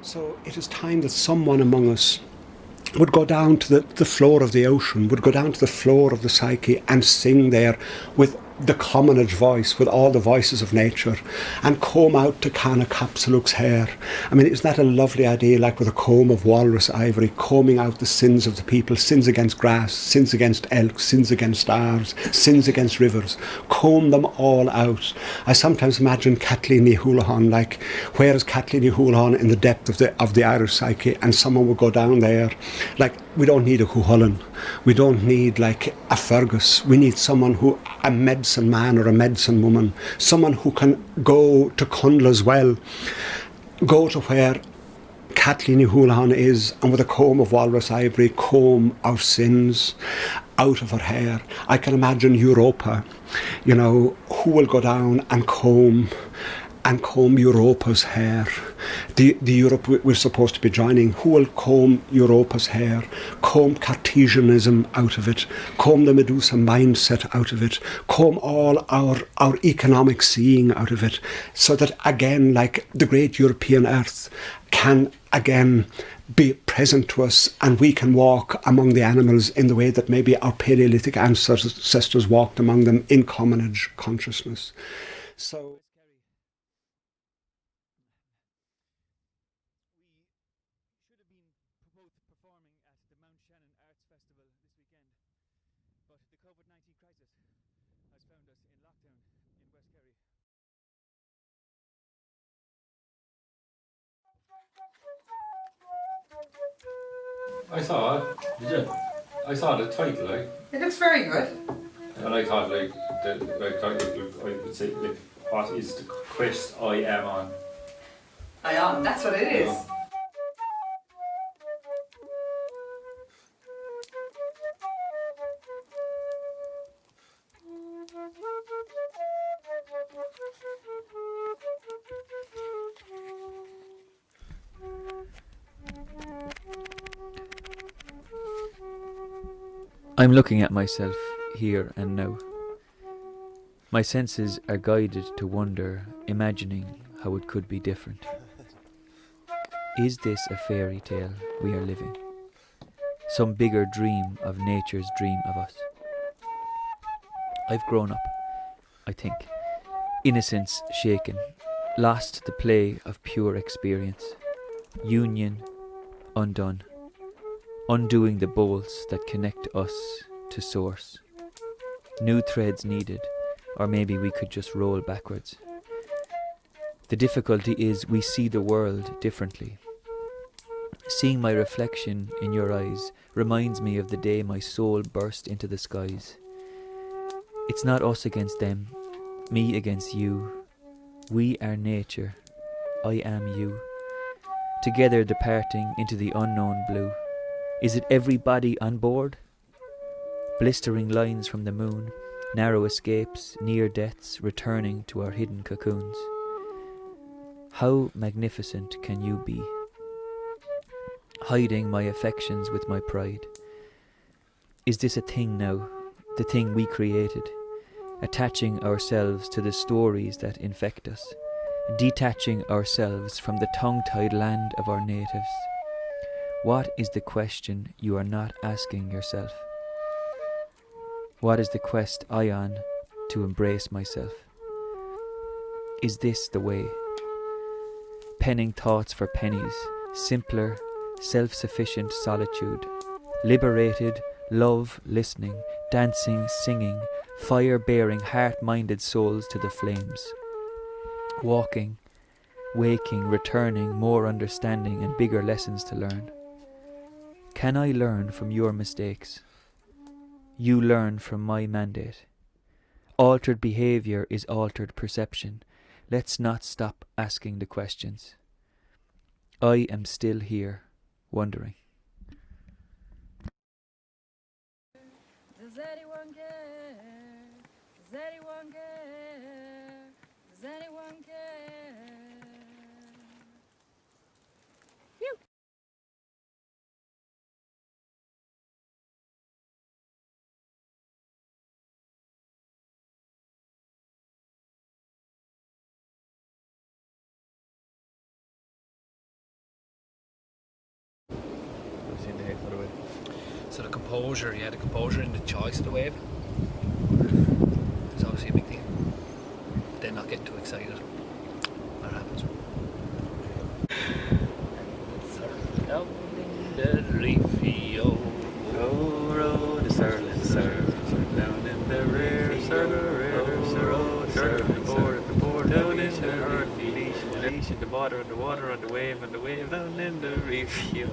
So it is time that someone among us would go down to the floor of the ocean, would go down to the floor of the psyche and sing there with the commonage voice, with all the voices of nature, and comb out to Cana Capsulux hair. I mean, isn't that a lovely idea, like with a comb of walrus ivory, combing out the sins of the people, sins against grass, sins against elk, sins against stars, sins against rivers, comb them all out. I sometimes imagine Kathleen Ní Houlihan, like, where is Kathleen Ní Houlihan in the depth of the Irish psyche, and someone would go down there. Like, we don't need a Cuchulainn. We don't need, like, a Fergus. We need someone who, a medicine man or a medicine woman, someone who can go to Cundla's well, go to where Kathleen Ní Houlihan is, and with a comb of walrus ivory, comb our sins out of her hair. I can imagine Europa, you know, who will go down and comb Europa's hair. The Europe we're supposed to be joining, who will comb Europa's hair, comb Cartesianism out of it, comb the Medusa mindset out of it, comb all our economic seeing out of it, so that again, like, the great European earth can again be present to us, and we can walk among the animals in the way that maybe our Paleolithic ancestors walked among them in commonage consciousness. So but the COVID-19 crisis has found us in lockdown in West Kerry. I saw it. Did you? I saw the title, like. It looks very good. And I thought, like, I would say, like, what is the quest I am on? I-On, that's what it is. I'm looking at myself here and now. My senses are guided to wonder, imagining how it could be different. Is this a fairy tale we are living? Some bigger dream of nature's dream of us? I've grown up, I think, innocence shaken, lost the play of pure experience, union undone, undoing the bolts that connect us to source. New threads needed, or maybe we could just roll backwards. The difficulty is we see the world differently. Seeing my reflection in your eyes reminds me of the day my soul burst into the skies. It's not us against them, me against you. We are nature, I am you. Together departing into the unknown blue. Is it everybody on board? Blistering lines from the moon, narrow escapes, near deaths, returning to our hidden cocoons. How magnificent can you be? Hiding my affections with my pride. Is this a thing now, the thing we created? Attaching ourselves to the stories that infect us, detaching ourselves from the tongue-tied land of our natives. What is the question you are not asking yourself? What is the Quest.I.On to embrace myself? Is this the way? Penning thoughts for pennies, simpler, self-sufficient solitude, liberated, love, listening, dancing, singing, fire-bearing, heart-minded souls to the flames. Walking, waking, returning, more understanding and bigger lessons to learn. Can I learn from your mistakes? You learn from my mandate. Altered behaviour is altered perception. Let's not stop asking the questions. I am still here, wondering. Does anyone care? Does anyone care? Does anyone care? composure. Yeah, the composure in the choice of the wave is obviously a big thing. But then not getting too excited. That happens. Down in the reefy, oh, row the surling surf. Down in the rear, surf, the board, down in the earthy leash, in the water, on the wave, down in the reefy,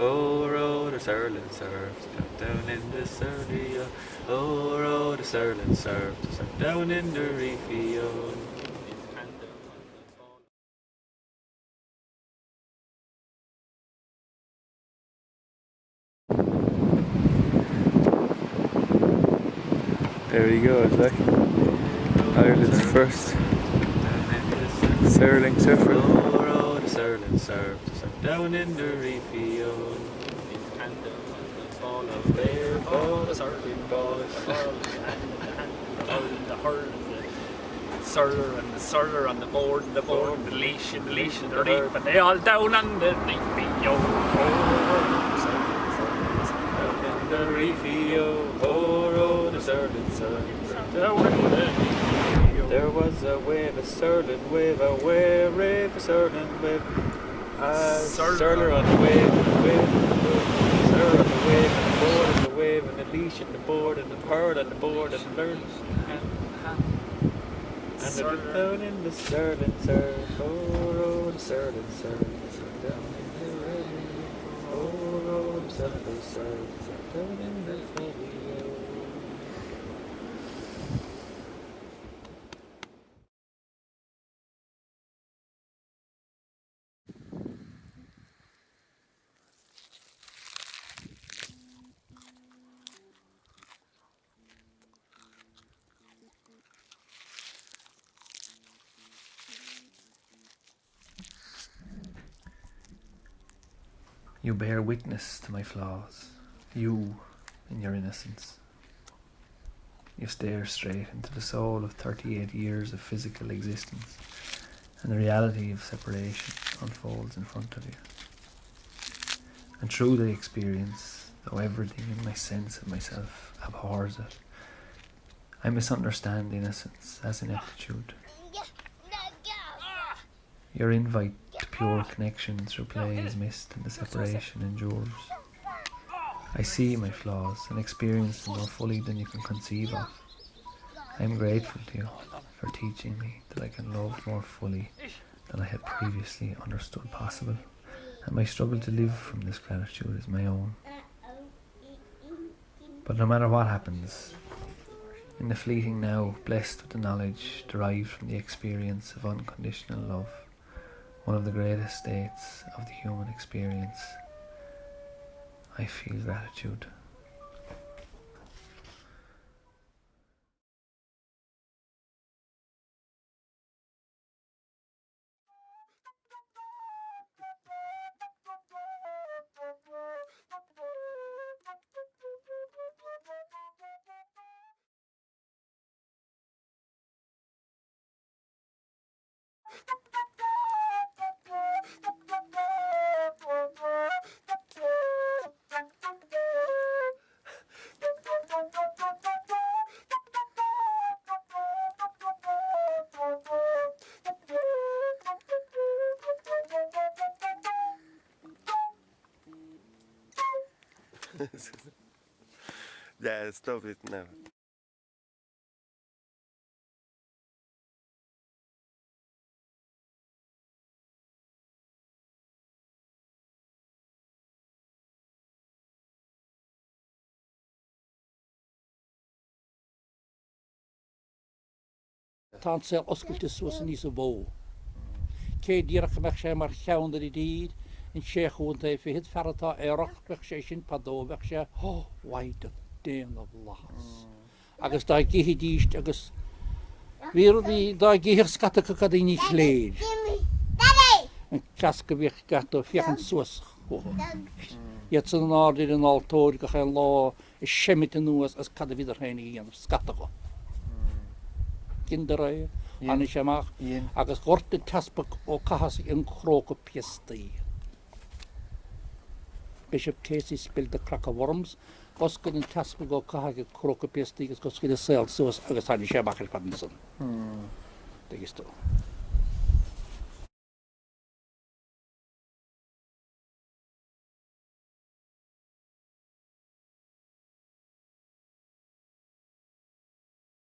oh, row the surling surf. Down in the surly, oh, row the surling surf. Down in the reefy, oh. There he goes, like Ireland's first sailing surfer. Oh, the surling surf down in the reefy, oh. Ball of bear, ball, the surfing ball, the hurl, the surler on the board, the leash, and the reef, and they all down on the reefy, oh. The reefy, oh, the surling surf down in the reefy. There was a wave, a surling wave, a wave, a surling wave. Surler on the wave, surler on the wave, and the board and the wave, and the leash and the board, and the pearl and the board, and the learn. And the down in the surling surf, oh, the surling surf, down in the ready, oh, the surling surf. Down in the video. You bear witness to my flaws. You, in your innocence. You stare straight into the soul of 38 years of physical existence, and the reality of separation unfolds in front of you. And through the experience, though everything in my sense of myself abhors it, I misunderstand innocence as ineptitude. Your invite to pure connection through play is missed and the separation endures. I see my flaws and experience them more fully than you can conceive of. I am grateful to you for teaching me that I can love more fully than I had previously understood possible, and my struggle to live from this gratitude is my own. But no matter what happens, in the fleeting now, blessed with the knowledge derived from the experience of unconditional love, one of the greatest states of the human experience, I feel gratitude. Yeah, stop it now. Tá sé oscailte suas níos a bó. Cé díach meach sé mar cheann ar I díd, in sé chuúnta fiad ferratá éireach bheith sé sin padóbheach sé waide déanamh lachas. Agus dá gihí díist agus bhí dá gihir scata go cad ní chléir. An casca bhíoch gató fiochan suas chuha. Iad san nádir an altóir go chan lá is semit an nuas as cad a viidir hénig íanamh scata go. Kinderai, Anishamach, agus gorte taspach ó cahas in chróca piestaí. Bishop Casey spilled the crack of worms. Goskin and Tasman go Kahag Croca Pestig, Goskin the Sales, so as Agasani Shabakar Pattinson. They used to.